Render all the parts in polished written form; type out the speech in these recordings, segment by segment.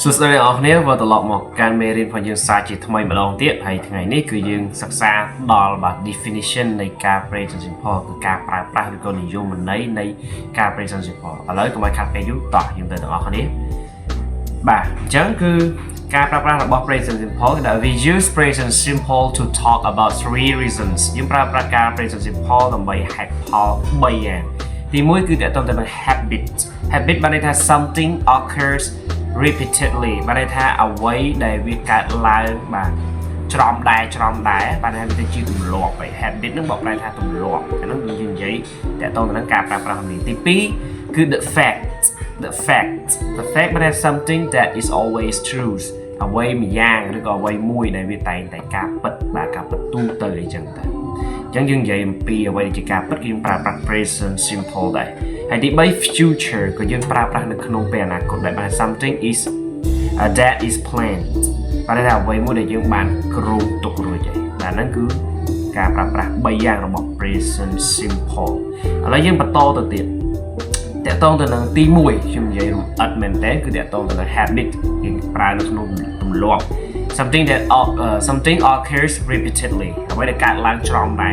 សួស្តីអ្នកនរគ្នាវិលត្រឡប់មកកាន់មេរៀនរបស់យើងសាជាថ្មីម្ដងទៀតហើយថ្ងៃនេះគឺយើងសិក្សាដល់បាទ definition នៃការ present simple គឺការប្រើប្រាស់ឬក៏និយមន័យនៃការ present simple ឥឡូវកុំឲ្យខាត់ពេលយូរតោះយើងទៅទាំងអស់គ្នាបាទអញ្ចឹងគឺការប្រើប្រាស់របស់ present simple គឺ we use present simple to talk about three reasons យើងប្រើប្រាស់ការ present simple ដើម្បីហេតុផល3យ៉ាងទី1គឺតើតើទៅនឹង habit បានន័យថា something occurs repeatedly បានន័យថាអ្វីដែលវាកើតឡើងបាទច្រំដែរបានន័យថាវាជាទម្លាប់ហើយ habit នឹងបកប្រែថាទម្លាប់អាហ្នឹងយើងនិយាយតើតើទៅនឹងការប្រើប្រាស់នេះទី2គឺ the fact បានន័យ something that is always true អ្វីមួយយ៉ាងឬក៏អ្វីមួយដែលវាតែងតែការពិតបាទការពិតទូទៅអីចឹងទៅអញ្ចឹងយើងនិយាយអំពីអ្វីដែលជាការពិតគឺយើងប្រើប្រាស់ present simple ដែរហើយទី3 future ក៏យើងប្រើប្រាស់នៅក្នុងពេលអនាគតដែរបាន something is that is planned បានថាអ្វីមួយដែលយើងបានគ្រោងទុករួចហើយបាទហ្នឹងគឺការប្រើប្រាស់3យ៉ាងរបស់ present simple ឥឡូវយើងបន្តទៅទៀតតកតងទៅនឹងទី1ខ្ញុំនិយាយរំអិតមែនតើគឺតកតងទៅនឹង habit យើងប្រើនៅក្នុងទម្លាប់ something occurs repeatedly អ្វីដែលកើតឡើងច្រំដែរ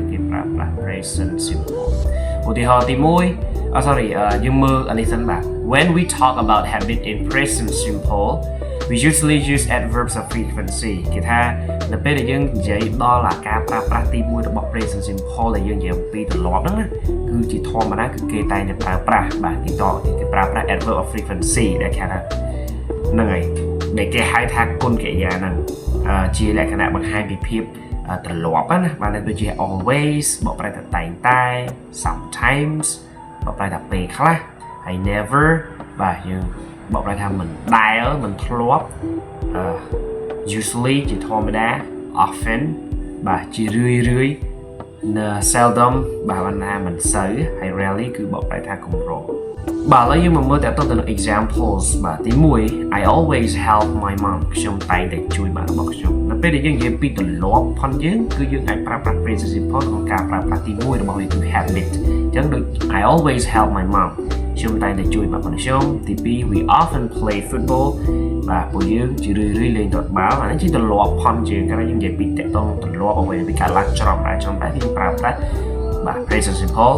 គេប្រើប្រាស់ present simple ឧទាហរណ៍ទី1យើងមើលអានេះសិនបាទ when we talk about habit in present simple we usually use adverbs of frequency គេថានៅពេលដែលយើងនិយាយដល់ការប្រើប្រាស់ទី1របស់ present simple ដែលយើងនិយាយអំពីទម្លាប់ហ្នឹងណាគឺជាធម្មតាគឺគេតែងតែប្រើប្រាស់បាទគេប្រើប្រាស់ adverb of frequency ដែលគេថាហ្នឹងហើយដែលគេហៅថាគុណកិរិយាហ្នឹងជាលក្ខណៈបង្ហាញពីភាពត្រឡប់ណាបាទដូចជា always បកប្រែថាតែងតែ sometimes បកប្រែថាពេលខ្លះហើយ never បាទយើងបកប្រែថាមិនដែលមិនធ្លាប់ usually ជាធម្មតា often បាទជារឿយ seldom បាទបានថាមិនសូវហើយ rarely គឺបកប្រែថាកម្របាទឥឡូវយើងមកមើលតើតើទៅនឹង examples បាទទី1 I always help my mom ខ្ញុំតែងតែជួយម៉ាក់របស់ខ្ញុំនៅពេលដែលយើងនិយាយពីទម្លាប់ផងយើងគឺយើងអាចប្រើប្រាស់ present simple ក្នុងការប្រើប្រាស់ទី1របស់វាគឺ habit អញ្ចឹងដូច I always help my mom ខ្ញុំតែងតែជួយម៉ាក់របស់ខ្ញុំទី2 we often play football បាទពួកយើងជារឿយលេងដុតបាល់អានេះជាទម្លាប់ផងយើងកាលណាយើងនិយាយពីតកតងទម្លាប់អ្វីពីការឡើងច្រំដែរយើងប្រើប្រាស់បាទ present simple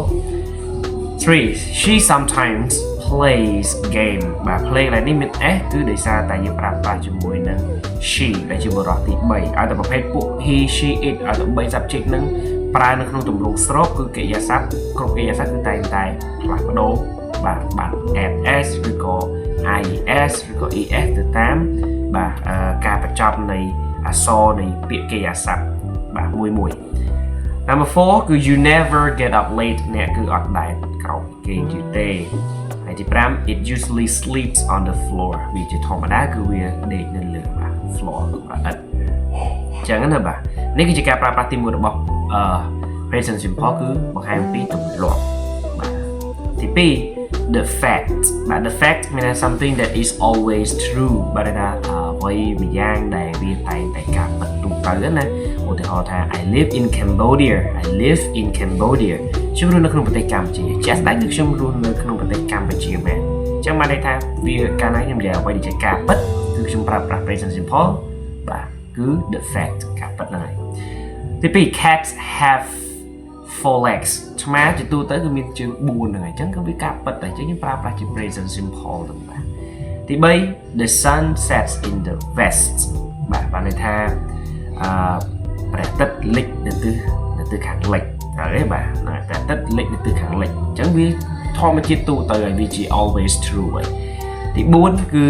3 she sometimes plays game បាទ play នេះមាន s គឺដោយសារតែយើងប្រើប្រាស់ជាមួយនឹង she ដែលជាបរិបទទី3ឲ្យតែប្រភេទពួក he she it ឲ្យតែ3 subject នឹងប្រើនៅក្នុងទម្រង់ស្របគឺកិរិយាសព្ទគ្រប់កិរិយាសព្ទគឺតែងតែផ្លាស់ប្ដូរបាទ s ឬក៏ ies ឬក៏ es ទៅតាមបាទការបញ្ចប់នៃអក្សរនៃពាក្យកិរិយាសព្ទបាទមួយ Number 4 គឺ you never get up late អ្នកគឺអត់ដែលក្រោកគេងយូរទេហើយទី5 it usually sleeps on the floor វាជាធម្មតាគឺវាដេកនៅលើបាទ floor បាទអញ្ចឹងណាបាទនេះគឺជាការប្រើប្រាស់ទី1របស់present simple គឺបង្ហាញពីទម្លាប់បាទទី2 the fact បាទ the fact មានថា something that is always true បាទថាអ្វីមួយយ៉ាងដែលវាតែងតែការពិតទូទៅណាឧទាហរណ៍ថា I live in Cambodia ខ្ញុំរស់នៅក្នុងប្រទេសកម្ពុជាជាក់ស្ដែងគឺខ្ញុំរស់នៅក្នុងប្រទេសកម្ពុជាមែនអញ្ចឹងបានន័យថាវាកាលណាខ្ញុំនិយាយអ្វីដែលជាការពិតគឺខ្ញុំប្រើប្រាស់ present simple បាទគឺ the fact ការពិតហ្នឹងហើយទី2 cats have 4 legs ឆ្មាជាទូទៅគឺមានជើង4ហ្នឹងហើយអញ្ចឹងគឺវាការពិតតែអញ្ចឹងយើងប្រើប្រាស់ជា present simple ទៅបាទទី3 the sun sets in the west បាទបានន័យថាព្រះអាទិត្យលិចនៅទិសខាងលិចត្រូវទេបាទព្រះអាទិត្យលិចនៅទិសខាងលិចអញ្ចឹងវាធម្មជាតិទូទៅហើយវាជា always true ហើយទី4គឺ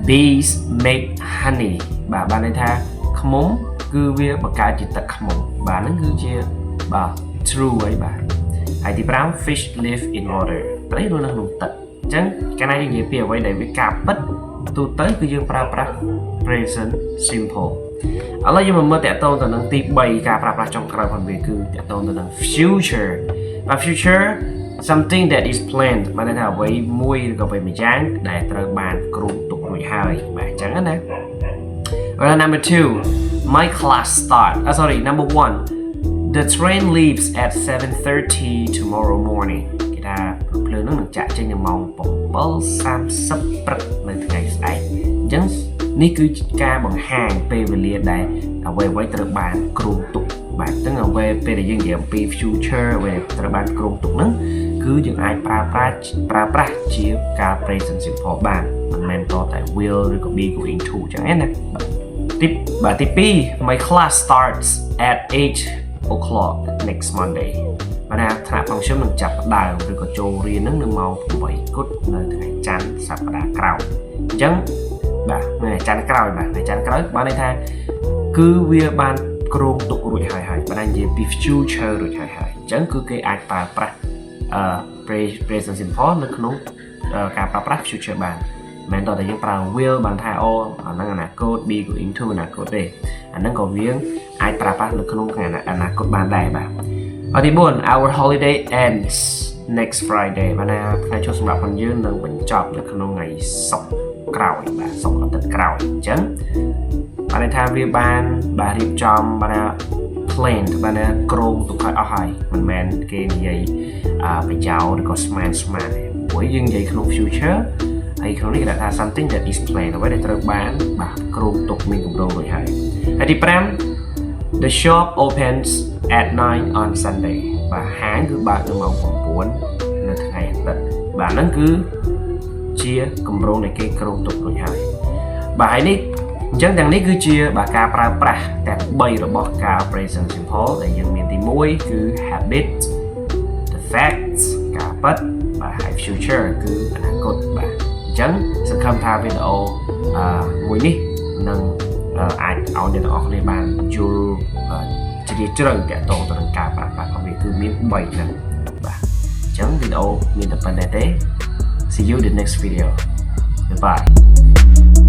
bees make honey បាទបានន័យថាឃ្មុំគឺវាបង្កើតជាទឹកឃ្មុំបាទហ្នឹងគឺជាបាទ true ហើយបាទហើយទី5 fish live in water ត្រីរស់នៅក្នុងទឹកអញ្ចឹងកាលណាយើងនិយាយពីអ្វីដែលវាការពិតទូទៅគឺយើងប្រើប្រាស់ present simple ឥឡូវយើងមកមើលតកតងទៅនឹងទី3ការប្រើប្រាស់ចុងក្រោយផងវាគឺតកតងទៅនឹង future បាទ future something that is planned បានន័យថាអ្វីមួយឬក៏អ្វីមួយយ៉ាងដែលត្រូវបានគ្រោងទុករួចហើយបាទអញ្ចឹងណា Number 2 my class number 1 the train leaves at 7:30 tomorrow morning គេថាភ្លើងនឹងចាក់ចេញនៅម៉ោង7:30ព្រឹកនៅថ្ងៃស្អែក ចឹងនេះគឺការបង្ហាញពេលវេលាដែលអ្វីៗត្រូវបានគ្រោងទុកបាទអញ្ចឹងអ្វីពេលដែលយើងនិយាយអំពី future អ្វីត្រូវបានគ្រោងទុកហ្នឹងគឺយើងអាចប្រើប្រាស់ជាការ present simple បានមិនមែនតតែ will ឬក៏ be going to ចឹងណាទី2 my class starts at 8 o'clock next Monday បាទថ្នាក់របស់ខ្ញុំនឹងចាប់ផ្ដើមឬក៏ចូលរៀននឹងនៅម៉ោង8គត់នៅថ្ងៃច័ន្ទសប្តាហ៍ក្រោយអញ្ចឹងបាទថ្ងៃច័ន្ទក្រោយបាទថ្ងៃច័ន្ទក្រោយបានន័យថាគឺវាបានគ្រោងទុករួចហើយបាទនិយាយពី future រួចហើយអញ្ចឹងគឺគេអាចប្រើប្រាស់present simple នៅក្នុងការប្រើប្រាស់ future បានមិនតើយើងប្រើ will បានថាអូអាហ្នឹងអនាគត be going to អនាគតទេអាហ្នឹងក៏វាអាចប្រើប្រាស់នៅក្នុងថ្ងៃអនាគតបានដែរបាទទី4 our holiday ends next Friday បានថាថ្ងៃចូលសម្រាប់របស់យើងនឹងបញ្ចប់នៅក្នុងថ្ងៃសុក្រក្រោយបាទសុក្រអាទិត្យក្រោយអញ្ចឹងបានន័យថាវាបានបាទរៀបចំបានថា plan បានថាគ្រោងទុកឲ្យអស់ហើយមិនមែនគេនិយាយប្រយោលឬក៏ស្មានទេព្រោះយើងនិយាយក្នុង future ហើយក្នុងនេះគេដាក់ថា something that is planned អ្វីដែលត្រូវបានបាទគ្រោងទុកមានគម្រោងរួចហើយទី5 the shop opens at 9 on Sunday បាទហាងគឺបើកនៅម៉ោង9នៅថ្ងៃអាទិត្យបាទហ្នឹងគឺជាគម្រោងដែលគេគ្រោងទុករួចហើយបាទហើយនេះអញ្ចឹងទាំងនេះគឺជាបាទការប្រើប្រាស់ទាំង3របស់ការ present simple ដែលយើងមានទី1គឺ habit the facts ការពិតបាទហើយ future គឺអនាគតបាទអញ្ចឹងសង្ឃឹមថាវីដេអូមួយនេះនឹងអាចឲ្យអ្នកទាំងអស់គ្នាបានយល់ជ្រាលជ្រៅទាក់ទងទៅនឹងការប្រើប្រាស់របស់វាគឺមាន3ហ្នឹងបាទអញ្ចឹងវីដេអូមានតែប៉ុណ្្នេះទេ See you in the next video. Goodbye.